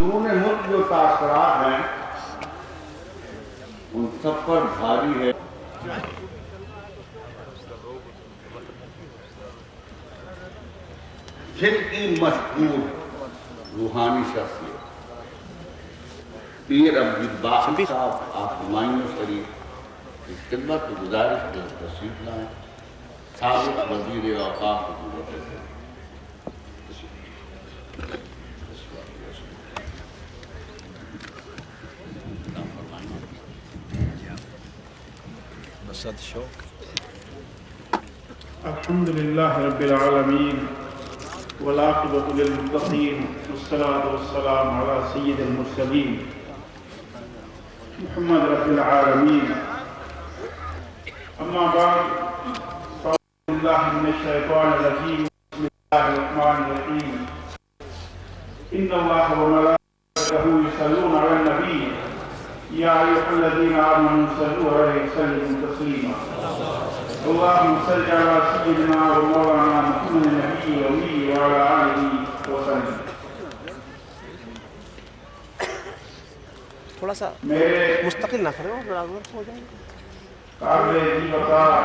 اندرون ملک جو تاثرات ہیں ان سب پر بھاری ہے جن کی مشہور روحانی شخصیت پیر عبدالباقی صاحب آپ ہمایوں شریف کی خدمت و گزارش کے تشریف لائیں، سابق وزیر اوقاف حکومت ہے۔ الحمد لله رب العالمين والعاقبة للمتقين والصلاة والسلام على سيد المرسلين محمد رب العالمين. أما بعد فأعوذ بالله من الشيطان الرجيم. بسم الله الرحمن الرحيم. إن الله وملائكته يصلون على النبي يا أيها الذين آمنوا صلوا عليه وسلموا تسليما. اللهم صل على سيدنا ومولانا محمد النبي الأمي وعلى آله وسلم. تھوڑا سا مستقل نہ کریں اور ہو جائیں قابل وقار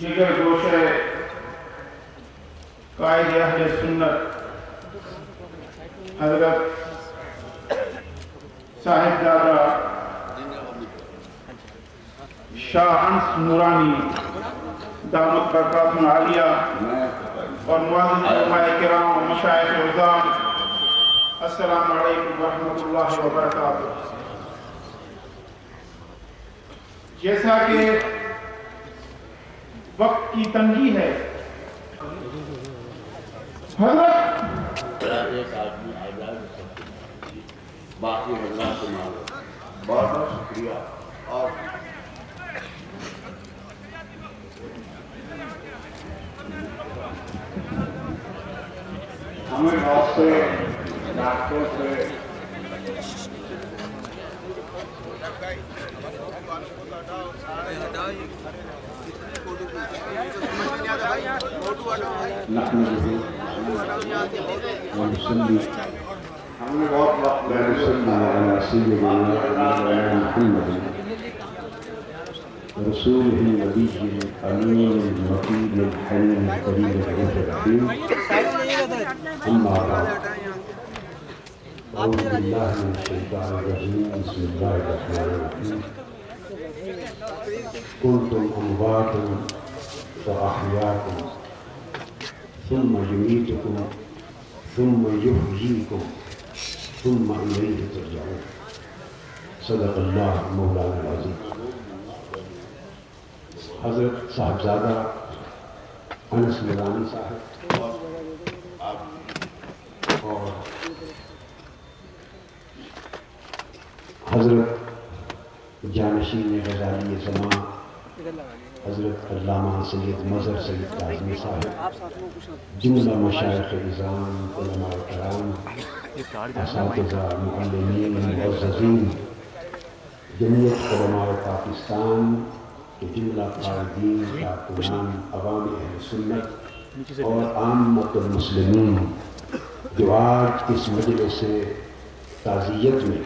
جگر گوشے قائد اہل سنت حضرت صاحبزادہ شاہ انس نورانی دامت برکاتہ عالیہ اور معزز علماء کرام و مشائخ عظام، السلام علیکم ورحمۃ اللہ وبرکاتہ. جیسا کہ وقت کی تنگی ہے حضرت ایک آدمی آزاد باقی حضرات کو معلوم. بہت بہت شکریہ. اور ہمیں بہت سے ڈاکٹروں سے ہم نے بہت وقت رسول النبي الأمين المقيم الحليم الكريم الرؤوف الرحيم. أما بعد أعوذ بالله من الشيطان الرجيم. بسم الله الرحمن الرحيم. كنتم أمواتا فأحياكم ثم يميتكم ثم يحييكم ثم إليه ترجعون. صدق الله مولانا العظيم. حضرت صاحبزادہ انس نورانی صاحب اور حضرت جانشین غزالی زمان حضرت علامہ سید مظہر سید کاظمی صاحب، جملہ مشائخ نظام، علماء کرام، اساتذہ، معلمین، معززین، جمعیت علماء پاکستان کہ جملہ قائدین، کارکنان، عوام اہل سنت اور عامت المسلمین جو آج اس مجلس تعزیت میں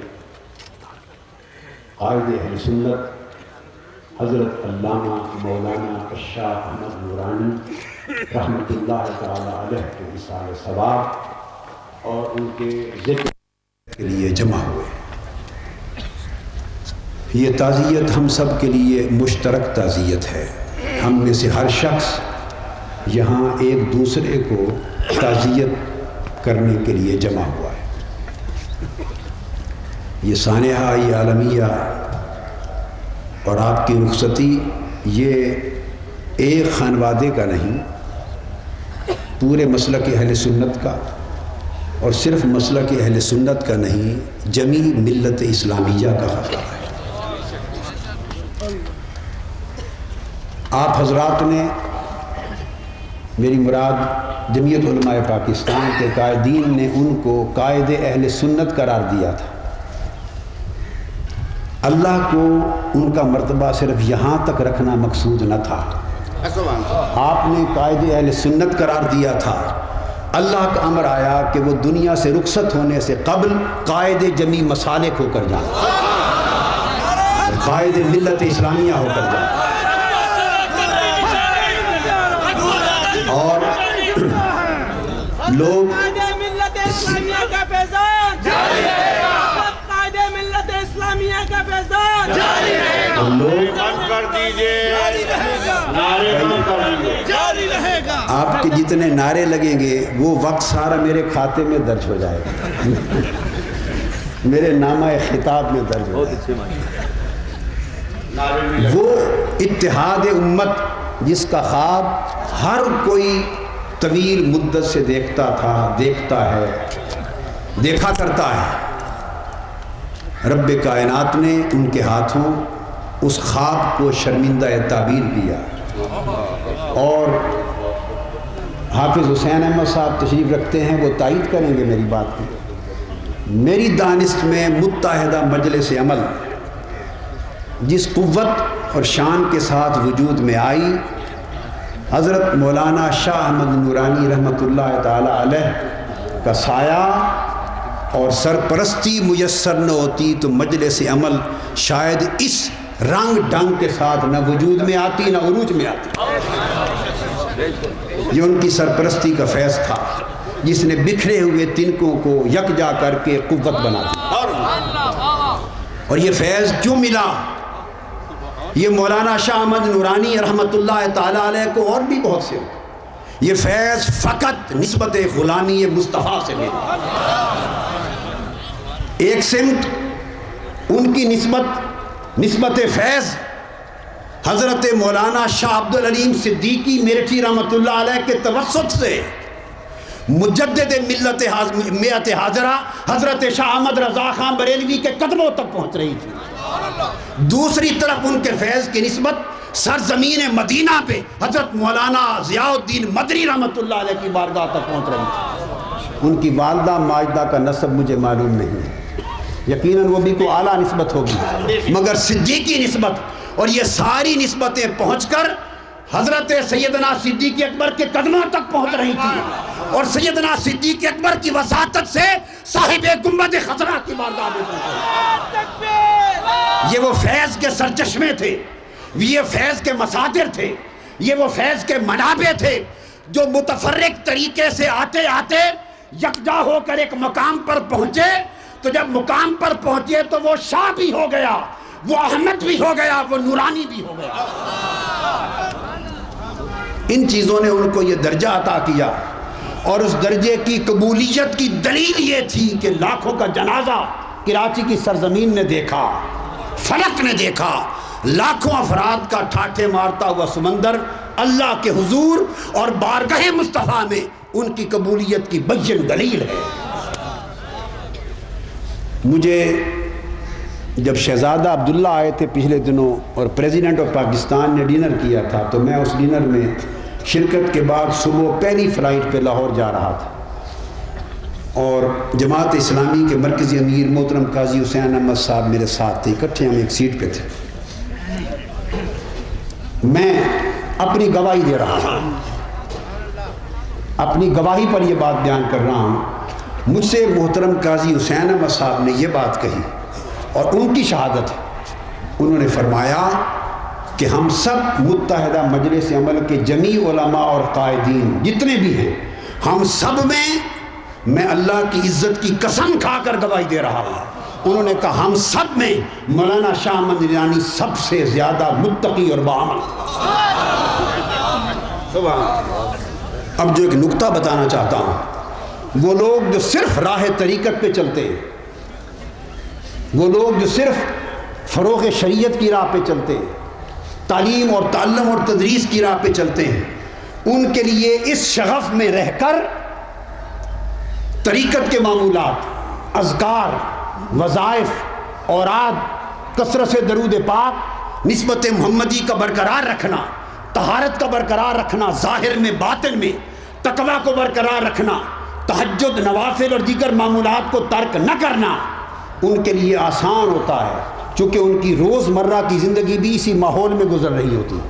قائد اہل سنت حضرت علامہ مولانا شاہ احمد نورانی رحمۃ اللہ تعالی علیہ کے وصال ثواب اور ان کے ذکر کے لیے جمع ہوئے. یہ تعزیت ہم سب کے لیے مشترک تعزیت ہے. ہم میں سے ہر شخص یہاں ایک دوسرے کو تعزیت کرنے کے لیے جمع ہوا ہے. یہ سانحہ، یہ عالمیہ اور آپ کی رخصتی یہ ایک خانوادے کا نہیں، پورے مسلک اہل سنت کا، اور صرف مسلک اہل سنت کا نہیں، جمیع ملت اسلامیہ کا خطرہ ہے. آپ حضرات نے، میری مراد جمعیت علماء پاکستان کے قائدین نے ان کو قائد اہل سنت قرار دیا تھا. اللہ کو ان کا مرتبہ صرف یہاں تک رکھنا مقصود نہ تھا. آپ نے قائد اہل سنت قرار دیا تھا اللہ کا امر آیا کہ وہ دنیا سے رخصت ہونے سے قبل قائد جمی مسالک ہو کر جائیں، قائد ملت اسلامیہ ہو کر جائیں، اور لوگ ملت اسلامیہ کا فیضان جاری رہے گا، قائد ملت اسلامیہ کا فیضان جاری رہے گا، بند کر دیجئے، نعرے بند کر دیجئے، جاری رہے گا۔ آپ کے جتنے نعرے لگیں گے وہ وقت سارا میرے کھاتے میں درج ہو جائے گا، میرے نامہ خطاب میں درج ہو جائے گا۔ وہ اتحاد امت جس کا خواب ہر کوئی طویل مدت سے دیکھتا تھا، دیکھتا ہے، دیکھا کرتا ہے، رب کائنات نے ان کے ہاتھوں اس خواب کو شرمندہ تعبیر کیا۔ اور حافظ حسین احمد صاحب تشریف رکھتے ہیں، وہ تائید کریں گے میری بات کی۔ میری دانست میں متحدہ مجلس عمل جس قوت اور شان کے ساتھ وجود میں آئی، حضرت مولانا شاہ احمد نورانی رحمۃ اللہ تعالی علیہ کا سایہ اور سرپرستی میسر نہ ہوتی تو مجلس عمل شاید اس رنگ ڈنگ کے ساتھ نہ وجود میں آتی نہ عروج میں آتی۔ یہ ان کی سرپرستی کا فیض تھا جس نے بکھرے ہوئے تنکوں کو یکجا کر کے قوت بنا دی۔ اور یہ فیض کیوں ملا؟ یہ مولانا شاہ احمد نورانی رحمۃ اللہ تعالی علیہ کو اور بھی بہت سے ہوتے، یہ فیض فقط نسبت غلامی مصطفیٰ سے ملا۔ ایک سمت ان کی نسبت فیض حضرت مولانا شاہ عبدالعلیم صدیقی میرٹھی رحمۃ اللہ علیہ کے توسط سے مجدد ملت حاضرہ حضرت شاہ احمد رضا خان بریلوی کے قدموں تک پہنچ رہی تھی۔ دوسری طرف ان کے فیض کی نسبت سرزمین مدینہ پہ حضرت مولانا ضیاء الدین مدنی رحمۃ اللہ علیہ کی بارگاہ تک پہنچ رہی تھی۔ ان کی والدہ ماجدہ کا نسب مجھے معلوم نہیں ہے، یقیناً وہ بھی کوئی اعلیٰ نسبت ہوگی، مگر صدیقی نسبت اور یہ ساری نسبتیں پہنچ کر حضرت سیدنا صدیق اکبر کے قدموں تک پہنچ رہی تھی، اور سیدنا صدیق اکبر کی وساطت سے صاحب گنبد خضرا کی بارگاہ میں پہنچ۔ یہ وہ فیض کے سرچشمے تھے، یہ فیض کے مصادر تھے، یہ وہ فیض کے منابع تھے جو متفرق طریقے سے آتے آتے یکجا ہو کر ایک مقام پر پہنچے۔ تو جب مقام پر پہنچے تو وہ شاہ بھی ہو گیا، وہ احمد بھی ہو گیا، وہ نورانی بھی ہو گیا۔ ان چیزوں نے ان کو یہ درجہ عطا کیا، اور اس درجے کی قبولیت کی دلیل یہ تھی کہ لاکھوں کا جنازہ کراچی کی سرزمین نے دیکھا، فلک نے دیکھا، لاکھوں افراد کا ٹھاٹھے مارتا ہوا سمندر اللہ کے حضور اور بارگاہ مصطفیٰ میں ان کی قبولیت کی بین دلیل ہے۔ مجھے جب شہزادہ عبداللہ آئے تھے پچھلے دنوں اور پریزیڈنٹ آف پاکستان نے ڈنر کیا تھا، تو میں اس ڈنر میں شرکت کے بعد صبح پہلی فلائٹ پہ لاہور جا رہا تھا، اور جماعت اسلامی کے مرکزی امیر محترم قاضی حسین احمد صاحب میرے ساتھ تھے، اکٹھے ہم ایک سیٹ پہ تھے۔ میں اپنی گواہی دے رہا ہوں، اپنی گواہی پر یہ بات بیان کر رہا ہوں۔ مجھ سے محترم قاضی حسین احمد صاحب نے یہ بات کہی، اور ان کی شہادت ہے، انہوں نے فرمایا کہ ہم سب متحدہ مجلس عمل کے جمیع علماء اور قائدین جتنے بھی ہیں، ہم سب میں اللہ کی عزت کی قسم کھا کر گواہی دے رہا ہوں، انہوں نے کہا ہم سب میں مولانا شاہ احمد نورانی سب سے زیادہ متقی اور باعمل۔ اب جو ایک نکتہ بتانا چاہتا ہوں، وہ لوگ جو صرف راہ طریقت پہ چلتے ہیں، وہ لوگ جو صرف فروغ شریعت کی راہ پہ چلتے ہیں، تعلیم اور تعلم اور تدریس کی راہ پہ چلتے ہیں، ان کے لیے اس شغف میں رہ کر طریقت کے معمولات، اذکار، وظائف، اوراد، کثرت سے درود پاک، نسبت محمدی کا برقرار رکھنا، طہارت کا برقرار رکھنا، ظاہر میں باطن میں تقوی کو برقرار رکھنا، تہجد، نوافل اور دیگر معمولات کو ترک نہ کرنا ان کے لیے آسان ہوتا ہے، چونکہ ان کی روزمرہ کی زندگی بھی اسی ماحول میں گزر رہی ہوتی ہے۔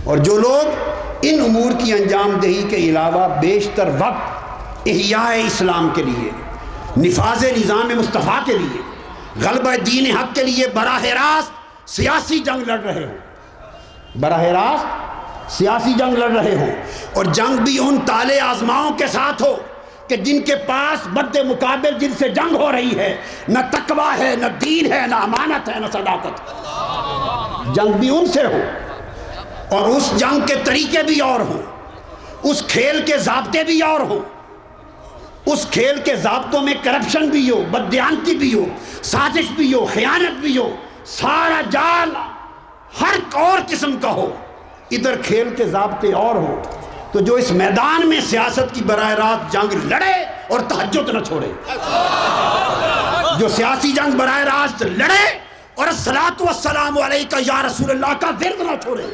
اور جو لوگ ان امور کی انجام دہی کے علاوہ بیشتر وقت احیاء اسلام کے لیے، نفاذ نظام مصطفیٰ کے لیے، غلبہ دین حق کے لیے براہ راست سیاسی جنگ لڑ رہے ہوں، براہ راست سیاسی جنگ لڑ رہے ہوں، اور جنگ بھی ان تالے آزماؤں کے ساتھ ہو کہ جن کے پاس بد مقابل جن سے جنگ ہو رہی ہے نہ تقویٰ ہے، نہ دین ہے، نہ امانت ہے، نہ صداقت۔ جنگ بھی ان سے ہو، اور اس جنگ کے طریقے بھی اور ہوں، اس کھیل کے ضابطے بھی اور ہوں، اس کھیل کے ضابطوں میں کرپشن بھی ہو، بددیانتی بھی ہو، سازش بھی ہو، خیانت بھی ہو، سارا جال ہر اور قسم کا ہو، ادھر کھیل کے ضابطے اور ہوں۔ تو جو اس میدان میں سیاست کی براہ راست جنگ لڑے اور تہجد نہ چھوڑے، جو سیاسی جنگ براہ راست لڑے اور الصلاۃ والسلام علیکہ یا رسول اللہ کا ورد نہ چھوڑے،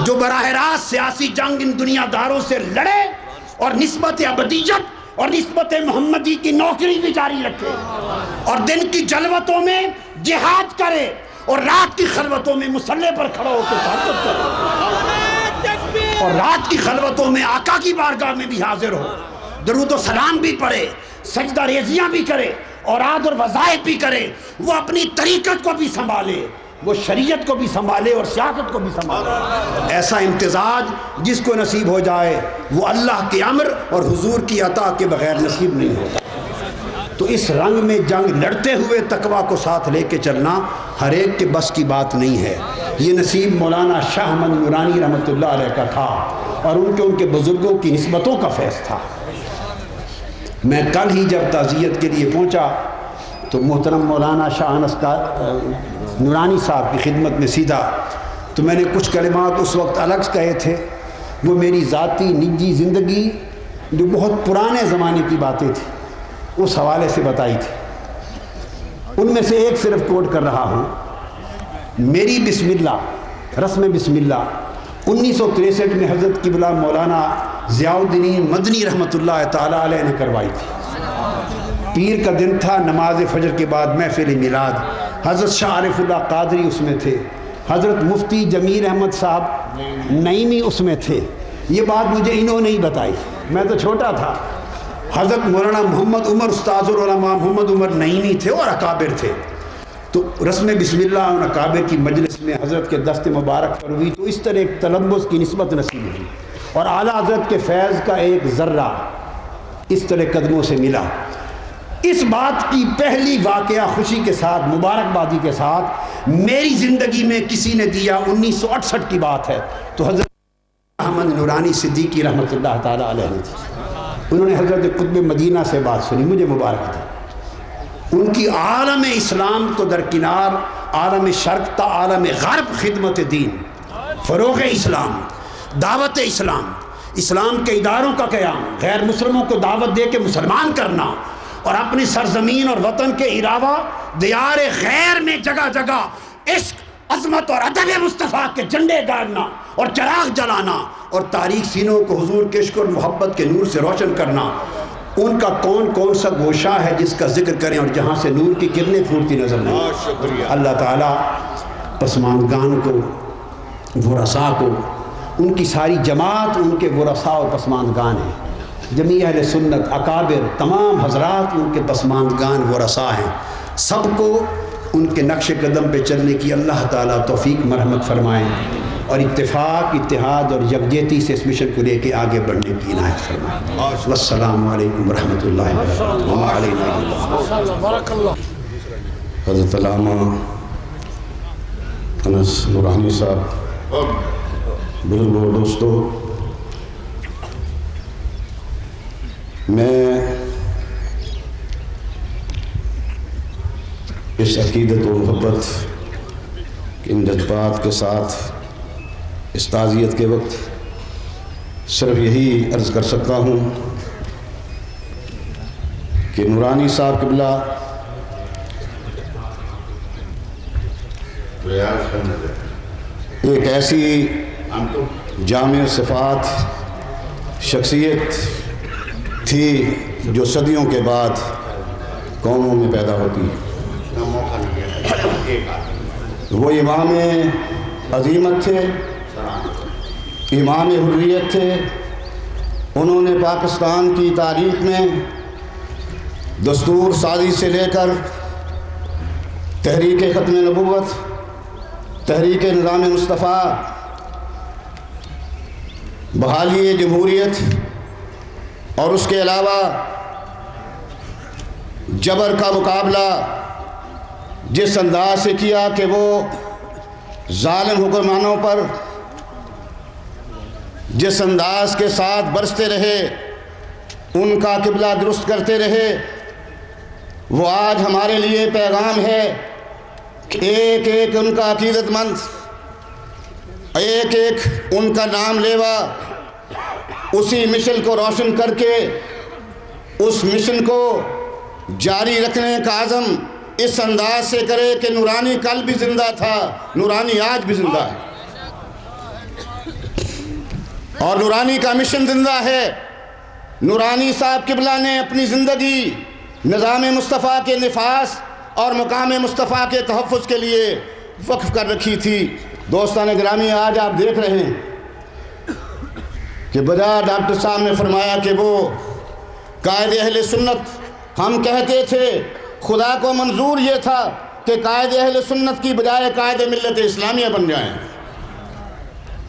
جو براہ راست سیاسی جنگ ان دنیا داروں سے لڑے اور نسبت ابدیت اور نسبت محمدی کی نوکری بھی جاری رکھے، اور دن کی جلوتوں میں جہاد کرے اور رات کی خلوتوں میں مسلح پر کھڑا ہو کے تہجد کرے، اور رات کی خلوتوں میں آقا کی بارگاہ میں بھی حاضر ہو، درود و سلام بھی پڑھے، سجدہ ریزیاں بھی کرے، اوراد اور وظائف بھی کرے، وہ اپنی طریقت کو بھی سنبھالے، وہ شریعت کو بھی سنبھالے اور سیاست کو بھی سنبھالے۔ ایسا امتزاج جس کو نصیب ہو جائے وہ اللہ کے امر اور حضور کی عطا کے بغیر نصیب نہیں ہوتا۔ تو اس رنگ میں جنگ لڑتے ہوئے تقویٰ کو ساتھ لے کے چلنا ہر ایک کے بس کی بات نہیں ہے۔ یہ نصیب مولانا شاہ احمد نورانی رحمۃ اللہ علیہ کا تھا، اور ان کے بزرگوں کی نسبتوں کا فیض تھا۔ میں کل ہی جب تعزیت کے لیے پہنچا تو محترم مولانا شاہ انس کا نورانی صاحب کی خدمت میں سیدھا، تو میں نے کچھ کلمات اس وقت الگ کہے تھے، وہ میری ذاتی نجی زندگی جو بہت پرانے زمانے کی باتیں تھیں اس حوالے سے بتائی تھی۔ ان میں سے ایک صرف کوٹ کر رہا ہوں۔ میری بسم اللہ، رسم بسم اللہ 1963 میں حضرت قبلہ مولانا ضیاء الدین مدنی رحمۃ اللہ تعالیٰ علیہ نے کروائی تھی۔ پیر کا دن تھا، نماز فجر کے بعد محفل میلاد، حضرت شاہ عارف اللہ قادری اس میں تھے، حضرت مفتی جمیل احمد صاحب نعیمی اس میں تھے۔ یہ بات مجھے انہوں نے ہی بتائی، میں تو چھوٹا تھا۔ حضرت مولانا محمد عمر استاذ العلماء محمد عمر نعیمی تھے اور اکابر تھے۔ تو رسم بسم اللہ ان اکابر کی مجلس میں حضرت کے دست مبارک پر ہوئی، تو اس طرح ایک تلبس کی نسبت نصیب ہوئی، اور اعلیٰ حضرت کے فیض کا ایک ذرہ اس طرح قدموں سے ملا۔ اس بات کی پہلی واقعہ خوشی کے ساتھ، مبارکبادی کے ساتھ میری زندگی میں کسی نے دیا 1968 کی بات ہے، تو حضرت احمد نورانی صدیقی رحمۃ اللہ تعالیٰ علیہ نے تھی۔ انہوں نے حضرت قطب مدینہ سے بات سنی، مجھے مبارک تھی۔ ان کی عالم اسلام تو درکنار، عالم شرق تا عالم غرب خدمت دین، فروغ اسلام، دعوت اسلام، اسلام کے اداروں کا قیام، غیر مسلموں کو دعوت دے کے مسلمان کرنا، اور اپنی سرزمین اور وطن کے علاوہ دیار غیر میں جگہ جگہ عشق، عظمت اور ادب مصطفیٰ کے جھنڈے گاڑنا اور چراغ جلانا، اور تاریک سینوں کو حضور کے عشق اور محبت کے نور سے روشن کرنا۔ ان کا کون کون سا گوشہ ہے جس کا ذکر کریں اور جہاں سے نور کی کرنیں پھوٹتی نظر نہیں۔ اللہ تعالیٰ پسماندگان کو، ورثاء کو، ان کی ساری جماعت ان کے ورثاء اور پسماندگان ہیں، جمیع اہل سنت، اکابر، تمام حضرات ان کے پسماندگان ورثاء ہیں، سب کو ان کے نقش قدم پہ چلنے کی اللہ تعالیٰ توفیق مرحمت فرمائیں، اور اتفاق، اتحاد اور یکجہتی سے اس مشن کو لے کے آگے بڑھنے کی عنایت فرمائیں۔ والسلام علیکم ورحمۃ اللہ وبرکاتہ۔ حضرت علامہ انس نورانی صاحب، بزرگوں، دوستو، میں اس عقیدت و محبت، ان جذبات کے ساتھ اس تعزیت کے وقت صرف یہی عرض کر سکتا ہوں کہ نورانی صاحب قبلہ ایک ایسی جامع صفات شخصیت تھی جو صدیوں کے بعد قوموں میں پیدا ہوتی ہے۔ وہ امام عظیمت تھے، امام حریت تھے. انہوں نے پاکستان کی تاریخ میں دستور سازی سے لے کر تحریک ختم نبوت، تحریک نظام مصطفیٰ، بحالی جمہوریت اور اس کے علاوہ جبر کا مقابلہ جس انداز سے کیا کہ وہ ظالم حکمرانوں پر جس انداز کے ساتھ برستے رہے، ان کا قبلہ درست کرتے رہے، وہ آج ہمارے لیے پیغام ہے کہ ایک ایک ان کا عقیدت مند، ایک ایک ان کا نام لیوا اسی مشن کو روشن کر کے اس مشن کو جاری رکھنے کا عزم اس انداز سے کرے کہ نورانی کل بھی زندہ تھا، نورانی آج بھی زندہ ہے، اور نورانی کا مشن زندہ ہے. نورانی صاحب قبلہ نے اپنی زندگی نظام مصطفیٰ کے نفاذ اور مقام مصطفیٰ کے تحفظ کے لیے وقف کر رکھی تھی. دوستان گرامی، آج آپ دیکھ رہے ہیں کہ بجا ڈاکٹر صاحب نے فرمایا کہ وہ قائد اہل سنت، ہم کہتے تھے خدا کو منظور یہ تھا کہ قائد اہل سنت کی بجائے قائد ملت اسلامیہ بن جائیں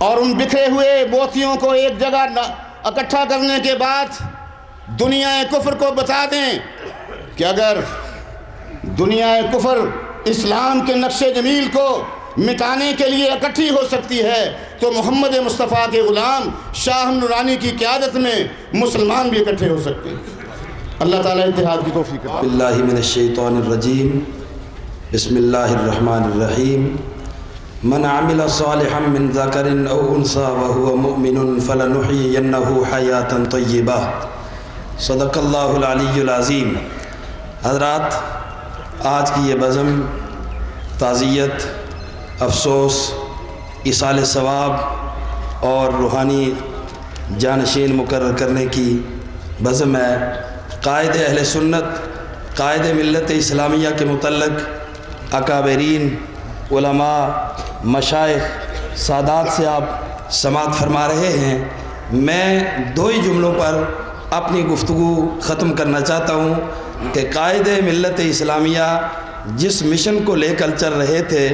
اور ان بکھرے ہوئے موتیوں کو ایک جگہ اکٹھا کرنے کے بعد دنیا کفر کو بتا دیں کہ اگر دنیا کفر اسلام کے نقش جمیل کو مٹانے کے لیے اکٹھی ہو سکتی ہے تو محمد مصطفیٰ کے غلام شاہ نورانی کی قیادت میں مسلمان بھی اکٹھے ہو سکتے ہیں. اللہ تعالیٰ اتحاد کی توفیق عطا فرمائے. باللہ من الشیطان الرجیم. بسم اللہ الرحمن الرحیم. من عمل صالحا من ذکر او انثى وهو مؤمن فلنحيينه حیاة طیبہ. صدق اللہ العلی العظیم. حضرات، آج کی یہ بزم تعزیت، افسوس، ایصال ثواب اور روحانی جانشین مقرر کرنے کی بزم ہے. قائد اہل سنت، قائد ملت اسلامیہ کے متعلق اکابرین، علماء، مشائخ، سادات سے آپ سماعت فرما رہے ہیں. میں دو ہی جملوں پر اپنی گفتگو ختم کرنا چاہتا ہوں کہ قائد ملت اسلامیہ جس مشن کو لے کر چل رہے تھے،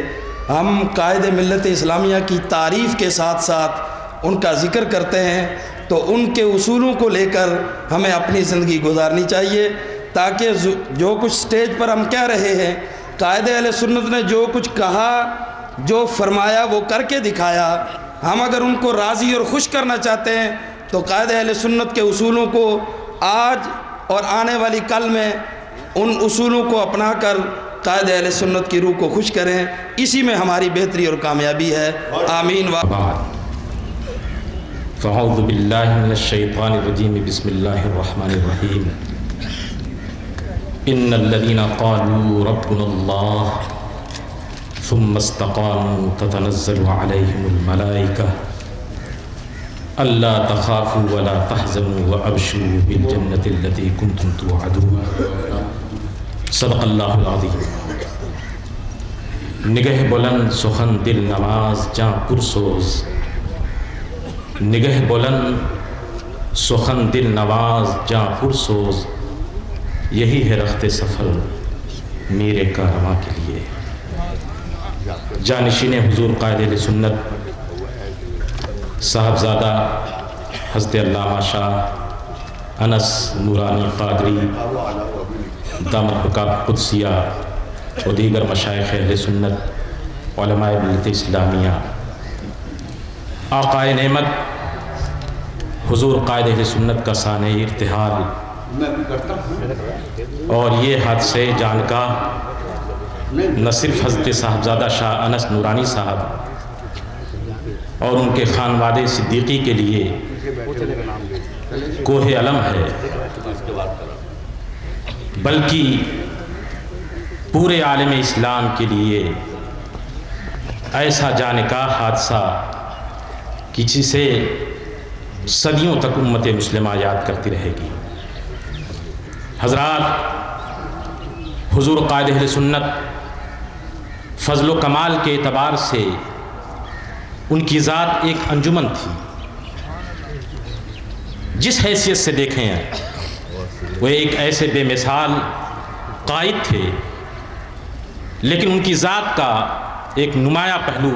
ہم قائد ملت اسلامیہ کی تعریف کے ساتھ ساتھ ان کا ذکر کرتے ہیں تو ان کے اصولوں کو لے کر ہمیں اپنی زندگی گزارنی چاہیے، تاکہ جو کچھ سٹیج پر ہم کہہ رہے ہیں، قائد اہل سنت نے جو کچھ کہا، جو فرمایا، وہ کر کے دکھایا. ہم اگر ان کو راضی اور خوش کرنا چاہتے ہیں تو قائد اہل سنت کے اصولوں کو آج اور آنے والی کل میں ان اصولوں کو اپنا کر قائد اہل سنت کی روح کو خوش کریں. اسی میں ہماری بہتری اور کامیابی ہے. آمین. فاعوذ باللہ من الشیطان الرجیم. بسم اللہ الرحمن الرحیم. ان الذین قالوا ربنا اللہ ثم استقاموا تتنزل علیہم الملائکہ الا تخافوا ولا تحزنوا وابشروا بالجنة التي كنتم توعدون. صدق اللہ العظیم. نگہ بلند سخن دل نواز جاں پرسوز، نگہ بلند سخن دل نواز جاں پرسوز، یہی ہے رخت سفر میرے کارواں کے لیے. جانشین حضور قائد اہل سنت صاحبزادہ حضرت علامہ شاہ انس نورانی قادری دامت بقاء قدسیہ اور دیگر مشائخ اہل سنت، علماء ملت اسلامیہ، آقائے نعمت حضور قائد اہل سنت کا سانح ارتحال اور یہ حادثے جان کا نہ صرف حضرت صاحبزادہ شاہ انس نورانی صاحب اور ان کے خانوادے صدیقی کے لیے کوہ علم ہے، بلکہ پورے عالم اسلام کے لیے ایسا جانکاہ حادثہ کہ جسے صدیوں تک امت مسلمہ یاد کرتی رہے گی. حضرات، حضور قائد اہل سنت فضل و کمال کے اعتبار سے ان کی ذات ایک انجمن تھی. جس حیثیت سے دیکھیں ہیں وہ ایک ایسے بے مثال قائد تھے، لیکن ان کی ذات کا ایک نمایاں پہلو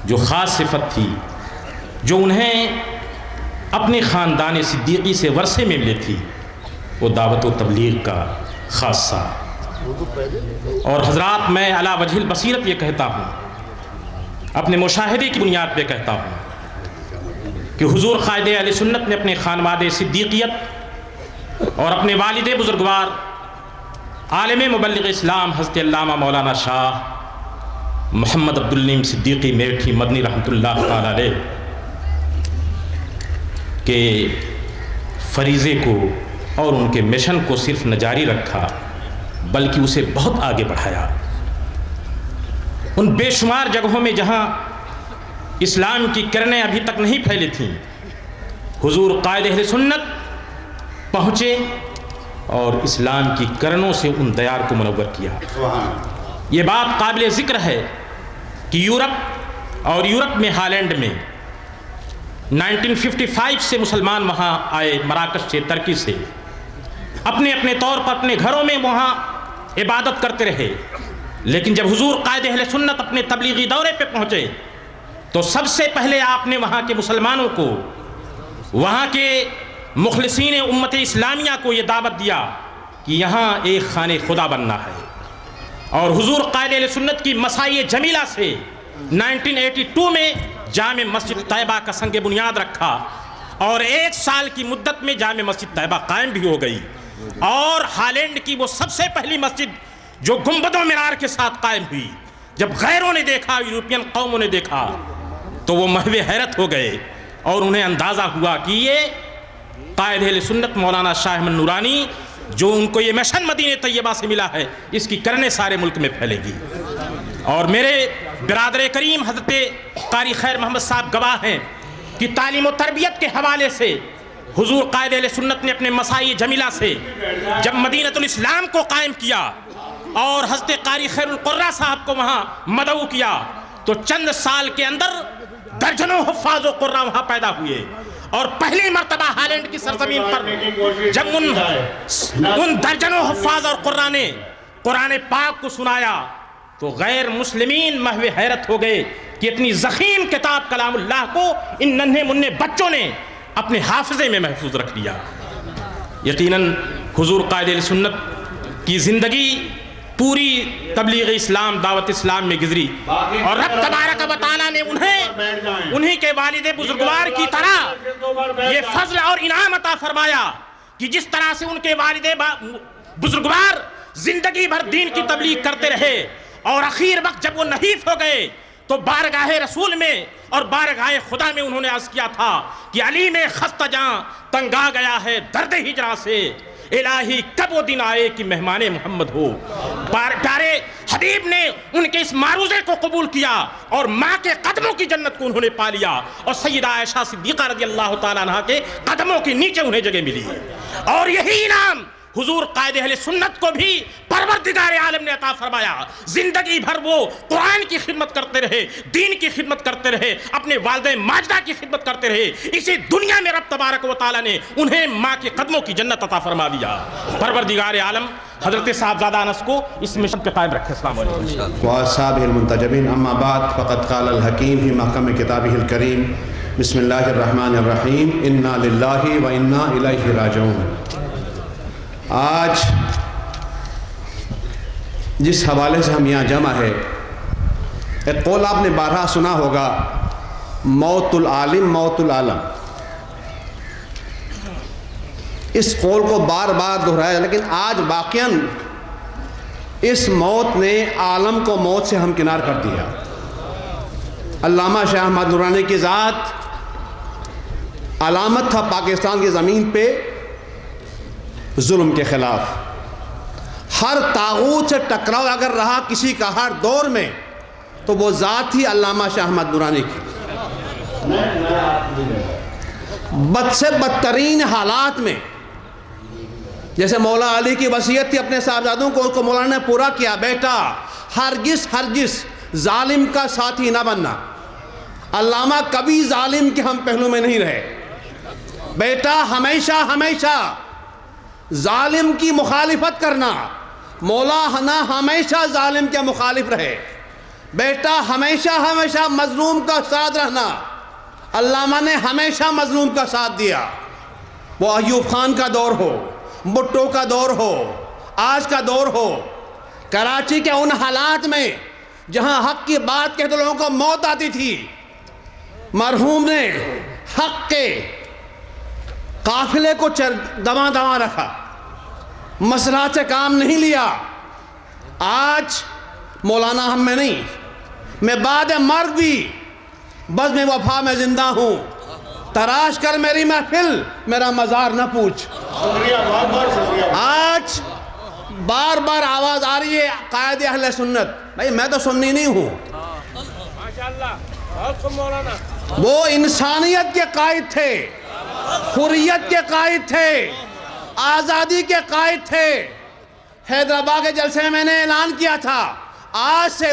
جو خاص صفت تھی، جو انہیں اپنے خاندان صدیقی سے ورثے میں ملی تھی، وہ دعوت و تبلیغ کا خاصہ۔ اور حضرات، میں علی وجہ البصیرت یہ کہتا ہوں، اپنے مشاہدے کی بنیاد پہ کہتا ہوں کہ حضور قائد اہل سنت نے اپنے خانوادے صدیقیت اور اپنے والد بزرگوار عالم مبلغ اسلام حضرت علامہ مولانا شاہ محمد عبدالنعیم صدیقی میٹھی مدنی رحمۃ اللہ تعالی علیہ کے فریضے کو اور ان کے مشن کو صرف نہ جاری رکھا بلکہ اسے بہت آگے بڑھایا۔ ان بے شمار جگہوں میں جہاں اسلام کی کرنیں ابھی تک نہیں پھیلی تھیں، حضور قائد اہل سنت پہنچے اور اسلام کی کرنوں سے ان دیار کو منور کیا۔ یہ بات قابل ذکر ہے کہ یورپ میں ہالینڈ میں 1955 سے مسلمان وہاں آئے، مراکش سے، ترکی سے، اپنے طور پر اپنے گھروں میں وہاں عبادت کرتے رہے، لیکن جب حضور قائد اہل سنت اپنے تبلیغی دورے پہ پہنچے تو سب سے پہلے آپ نے وہاں کے مسلمانوں کو، وہاں کے مخلصین امت اسلامیہ کو یہ دعوت دیا کہ یہاں ایک خانہ خدا بننا ہے، اور حضور قائد اہل سنت کی مساعی جمیلہ سے 1982 میں جامع مسجد طیبہ کا سنگ بنیاد رکھا، اور 1 سال کی مدت میں جامع مسجد طیبہ قائم بھی ہو گئی، اور ہالینڈ کی وہ سب سے پہلی مسجد جو گنبد و منار کے ساتھ قائم ہوئی۔ جب غیروں نے دیکھا، یورپین قوموں نے دیکھا تو وہ محو حیرت ہو گئے، اور انہیں اندازہ ہوا کہ یہ قائد اہل سنت مولانا شاہ احمد نورانی، جو ان کو یہ مشن مدینہ طیبہ سے ملا ہے، اس کی کرنیں سارے ملک میں پھیلے گی۔ اور میرے برادر کریم حضرت قاری خیر محمد صاحب گواہ ہیں کہ تعلیم و تربیت کے حوالے سے حضور قائد اہل سنت نے اپنے مساعی جمیلہ سے جب مدینہ الاسلام کو قائم کیا اور حضرت قاری خیر القرہ صاحب کو وہاں مدعو کیا، تو چند سال کے اندر درجنوں حفاظ و قرہ وہاں پیدا ہوئے، اور پہلی مرتبہ ہالینڈ کی سرزمین پر جب ان درجنوں حفاظ اور قرہ نے قرآن پاک کو سنایا تو غیر مسلمین محو حیرت ہو گئے کہ اتنی ضخیم کتاب کلام اللہ کو ان ننھے منھے بچوں نے اپنے حافظے میں محفوظ رکھ لیا۔ یقیناً حضور قائد اہل سنت کی زندگی پوری تبلیغ اسلام، دعوت اسلام میں گزری، اور رب تبارک و تعالیٰ نے انہیں کے والد بزرگوار کی طرح یہ فضل اور انعام عطا فرمایا کہ جس طرح سے ان کے والد بزرگوار زندگی بھر دین کی تبلیغ کرتے رہے، اور اخیر وقت جب وہ نحیف ہو گئے تو بارگاہ رسول میں اور بارگاہ خدا میں انہوں نے عرض کیا تھا کہ علی میں خستہ جاں تنگ آ گیا ہے درد ہجراں سے، الہی کب وہ دن آئے کہ مہمان محمد ہو۔ پیارے حبیب نے ان کے اس معروضے کو قبول کیا اور ماں کے قدموں کی جنت کو انہوں نے پا لیا، اور سیدہ عائشہ صدیقہ رضی اللہ تعالیٰ عنہ کے قدموں کے نیچے انہیں جگہ ملی، اور یہی انعام حضور قائد اہل سنت کو بھی پروردگار عالم نے عطا فرمایا۔ زندگی بھر وہ قرآن کی خدمت کرتے رہے، دین کی خدمت کرتے رہے، اپنے والدہ ماجدہ کی خدمت کرتے رہے، اسی دنیا میں رب تبارک و تعالیٰ نے انہیں ماں کے قدموں کی جنت عطا فرما دیا۔ پروردگار عالم حضرت صاحبزادہ انس کو اس مشن پہ قائم رکھے۔ السلام علیکم۔ وأصحابه المنتجبين أما بعد فقد قال الحكيم في محكم كتابه الكريم بسم الله الرحمن الرحيم إنا لله وإنا إليه راجعون۔ آج جس حوالے سے ہم یہاں جمع ہے، ایک قول آپ نے بارہا سنا ہوگا، موت العالم موت العالم۔ اس قول کو بار بار دہرایا، لیکن آج واقعاً اس موت نے عالم کو موت سے ہمکنار کر دیا۔ علامہ شاہ احمد نورانی کی ذات علامت تھا پاکستان کی زمین پہ ظلم کے خلاف۔ ہر طاغوت سے ٹکراؤ اگر رہا کسی کا ہر دور میں تو وہ ذات ہی علامہ شاہ احمد نورانی کی۔ بد سے بدترین حالات میں، جیسے مولا علی کی وصیت تھی اپنے صاحبزادوں کو، اس کو مولانا نے پورا کیا، بیٹا ہرگز ظالم کا ساتھی نہ بننا۔ علامہ کبھی ظالم کے ہم پہلو میں نہیں رہے، بیٹا ہمیشہ ہمیشہ ظالم کی مخالفت کرنا، مولا ہنا ہمیشہ ظالم کے مخالف رہے، بیٹا ہمیشہ ہمیشہ مظلوم کا ساتھ رہنا، علامہ نے ہمیشہ مظلوم کا ساتھ دیا، وہ ایوب خان کا دور ہو، بھٹو کا دور ہو، آج کا دور ہو، کراچی کے ان حالات میں جہاں حق کی بات کہتے لوگوں کو موت آتی تھی، مرحوم نے حق کے قافلے کو دماں دماں رکھا، مصلحت سے کام نہیں لیا۔ آج مولانا ہم میں نہیں، میں بعد مرگ بھی بزم وفا میں زندہ ہوں، تراش کر میری محفل میرا مزار نہ پوچھ۔ آج بار بار آواز آ رہی ہے قائد اہل سنت، بھائی میں تو سنی نہیں ہوں، وہ انسانیت کے قائد تھے، حریت کے قائد تھے، آزادی کے قائد تھے۔ حیدرآباد کے جلسے میں میں نے اعلان کیا تھا، آج سے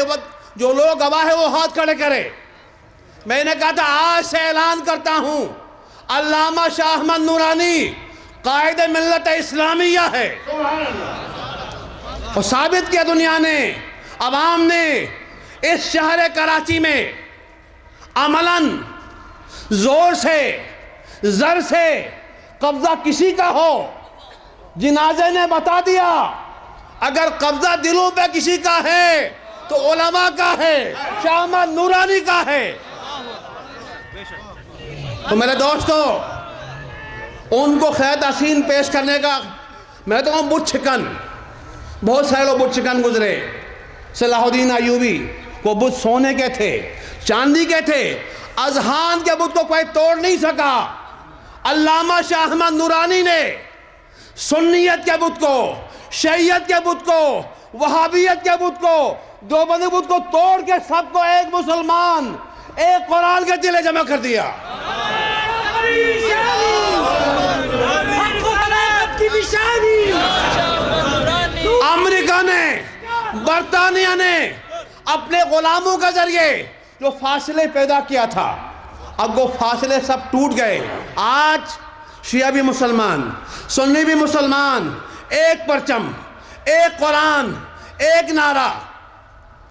جو لوگ گواہ ہیں وہ ہاتھ کھڑے کرے، میں نے کہا تھا آج سے اعلان کرتا ہوں علامہ شاہ احمد نورانی قائد ملت اسلامیہ ہے، اور ثابت کیا دنیا نے، عوام نے، اس شہر کراچی میں عملاً زور سے زر سے قبضہ کسی کا ہو، جنازے نے بتا دیا اگر قبضہ دلوں پہ کسی کا ہے تو علماء کا ہے، شاہ احمد نورانی کا ہے۔ تو میرے دوستو، ان کو خیر تحسین پیش کرنے کا میں تو کہوں بت شکن، بہت سارے لوگ بت شکن گزرے، صلاح الدین ایوبی وہ بت سونے کے تھے، چاندی کے تھے، اذہان کے بت کو کوئی توڑ نہیں سکا۔ علامہ شاہ احمد نورانی نے سنیت کے بت کو، شیعیت کے بت کو، وہابیت کے بت کو، دیوبندی بت کو توڑ کے سب کو ایک مسلمان، ایک قرآن کے تلے جمع کر دیا۔ امریکہ نے، برطانیہ نے اپنے غلاموں کے ذریعے جو فاصلے پیدا کیا تھا، اب وہ فاصلے سب ٹوٹ گئے۔ آج شیعہ بھی مسلمان، سنی بھی مسلمان، ایک پرچم، ایک قرآن، ایک نعرہ۔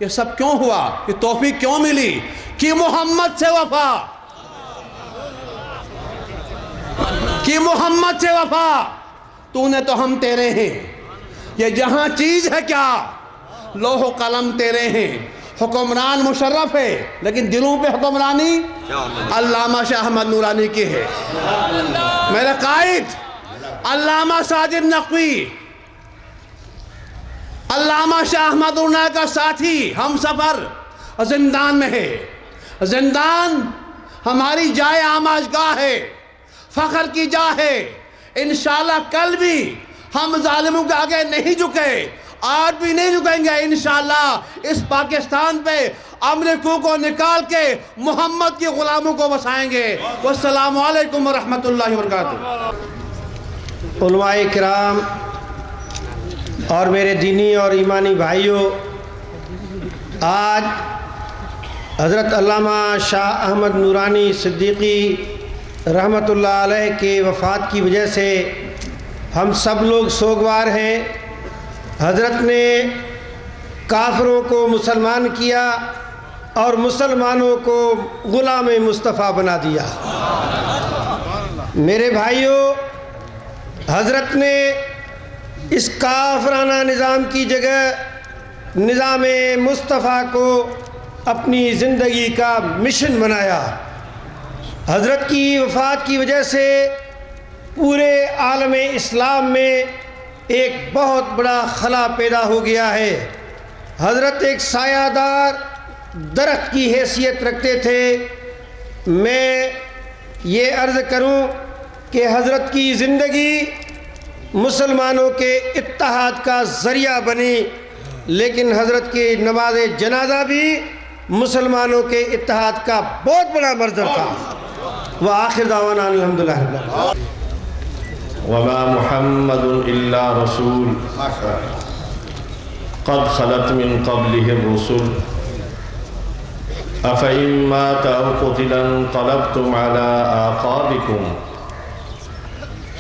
یہ سب کیوں ہوا؟ یہ توفیق کیوں ملی؟ کہ محمد سے وفا، کہ محمد سے وفا، تو نے تو ہم تیرے ہیں، یہ جہاں چیز ہے کیا، لوح و قلم تیرے ہیں، حکمران مشرف ہے لیکن دلوں پہ حکمرانی علامہ شاہ احمد نورانی کی ہے۔ میرے قائد علامہ ساجد نقوی، علامہ شاہ احمد نورانی کا ساتھی، ہم سفر زندان میں ہے۔ زندان ہماری جائے آماج گاہ ہے، فخر کی جا ہے۔ انشاءاللہ کل بھی ہم ظالموں کے آگے نہیں جھکے، آج بھی نہیں جھکیں گے۔ انشاءاللہ اس پاکستان پہ امریکوں کو نکال کے محمد کی غلاموں کو بسائیں گے۔ والسلام علیکم ورحمۃ اللہ وبرکاتہ۔ علماء کرام اور میرے دینی اور ایمانی بھائیوں، آج حضرت علامہ شاہ احمد نورانی صدیقی رحمۃ اللہ علیہ کے وفات کی وجہ سے ہم سب لوگ سوگوار ہیں۔ حضرت نے کافروں کو مسلمان کیا اور مسلمانوں کو غلام مصطفیٰ بنا دیا۔ میرے بھائیوں، حضرت نے اس کافرانہ نظام کی جگہ نظام مصطفیٰ کو اپنی زندگی کا مشن بنایا۔ حضرت کی وفات کی وجہ سے پورے عالم اسلام میں ایک بہت بڑا خلا پیدا ہو گیا ہے۔ حضرت ایک سایہ دار درخت کی حیثیت رکھتے تھے۔ میں یہ عرض کروں کہ حضرت کی زندگی مسلمانوں کے اتحاد کا ذریعہ بنی، لیکن حضرت کی نماز جنازہ بھی مسلمانوں کے اتحاد کا بہت بڑا منظر تھا۔ وآخر دعوانا الحمدللہ رب العالمین۔ وما محمد إلا رسول قد خلت من قبله الرسل أفإن مات أو قتل انقلبتم على أعقابكم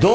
2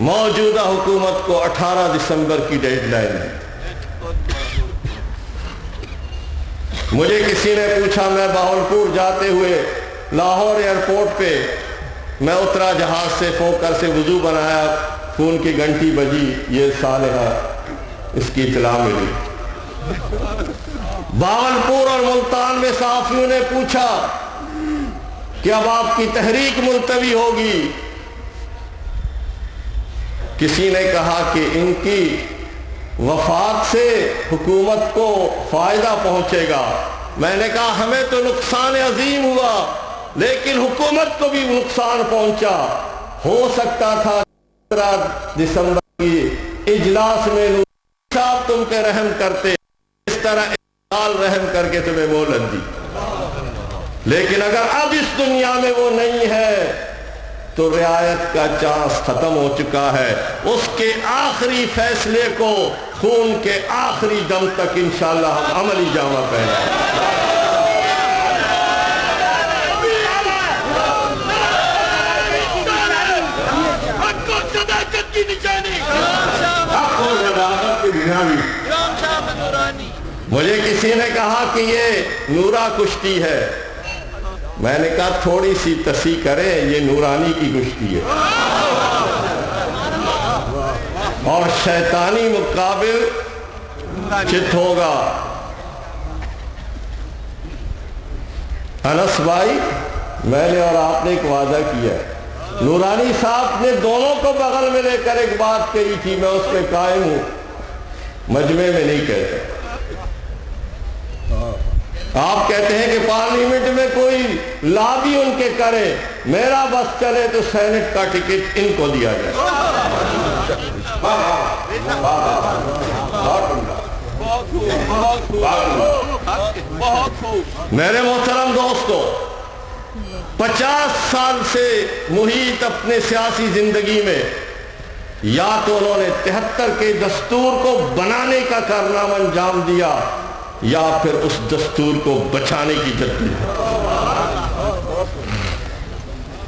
موجودہ حکومت کو 18 دسمبر کی ڈیڈ لائن ہے. مجھے کسی نے پوچھا، میں باولپور جاتے ہوئے لاہور ایئرپورٹ پہ میں اترا جہاز سے، پھونکر سے وضو بنایا، فون کی گھنٹی بجی، یہ صالحہ اس کی اطلاع ملی. باولپور اور ملتان میں صحافیوں نے پوچھا کہ اب آپ کی تحریک ملتوی ہوگی. کسی نے کہا کہ ان کی وفات سے حکومت کو فائدہ پہنچے گا. میں نے کہا ہمیں تو نقصان عظیم ہوا، لیکن حکومت کو بھی نقصان پہنچا. ہو سکتا تھا 15 دسمبر کی اجلاس میں صاحب تم پہ رحم کرتے، اس طرح رحم کر کے تمہیں مہلت دی. لیکن اگر اب اس دنیا میں وہ نہیں ہے تو رعایت کا چانس ختم ہو چکا ہے. اس کے آخری فیصلے کو خون کے آخری دم تک انشاءاللہ ہم عملی جامہ پہنیں. مجھے کسی نے کہا کہ یہ نورا کشتی ہے. میں نے کہا تھوڑی سی تصحیح کریں، یہ نورانی کی کشتی ہے اور شیطانی مقابل چت ہوگا. انس بھائی، میں نے اور آپ نے ایک وعدہ کیا ہے. نورانی صاحب نے دونوں کو بغل میں لے کر ایک بات کہی تھی، میں اس پہ قائم ہوں، مجمع میں نہیں کہتے. آپ کہتے ہیں کہ پارلیمنٹ میں کوئی لابی ان کے کرے، میرا بس چلے تو سینٹ کا ٹکٹ ان کو دیا جائے. میرے محترم دوستو، 50 سال سے محیط اپنے سیاسی زندگی میں یا تو انہوں نے 73 کے دستور کو بنانے کا کارنامہ انجام دیا یا پھر اس دستور کو بچانے کی جدوجہد.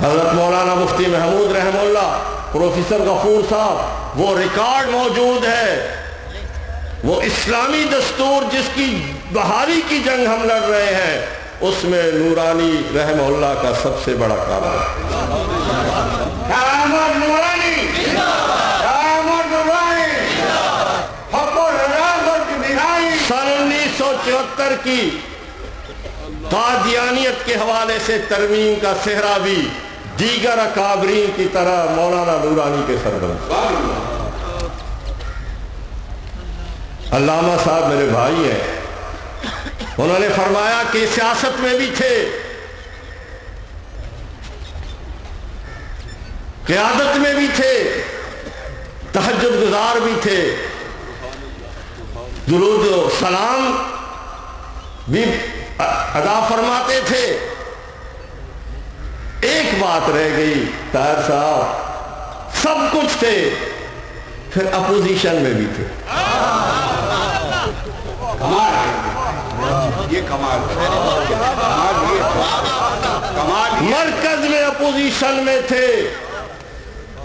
حضرت مولانا مفتی محمود رحمہ اللہ، پروفیسر غفور صاحب، وہ ریکارڈ موجود ہے. وہ اسلامی دستور جس کی بحالی کی جنگ ہم لڑ رہے ہیں، اس میں نورانی رحمہ اللہ کا سب سے بڑا کارنامہ سن 1974 کی قادیانیت کے حوالے سے ترمیم کا صحرا بھی دیگر اکابرین کی طرح مولانا نورانی کے سربراہ. علامہ صاحب میرے بھائی ہیں، انہوں نے فرمایا کہ سیاست میں بھی تھے، قیادت میں بھی تھے، تہجد گزار بھی تھے، درود و سلام بھی ادا فرماتے تھے. ایک بات رہ گئی طاہر صاحب، سب کچھ تھے پھر اپوزیشن میں بھی تھے. مرکز میں اپوزیشن میں تھے،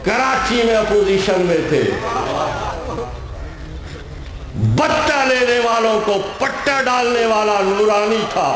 کراچی میں اپوزیشن میں تھے. بٹہ لینے والوں کو پٹہ ڈالنے والا نورانی تھا.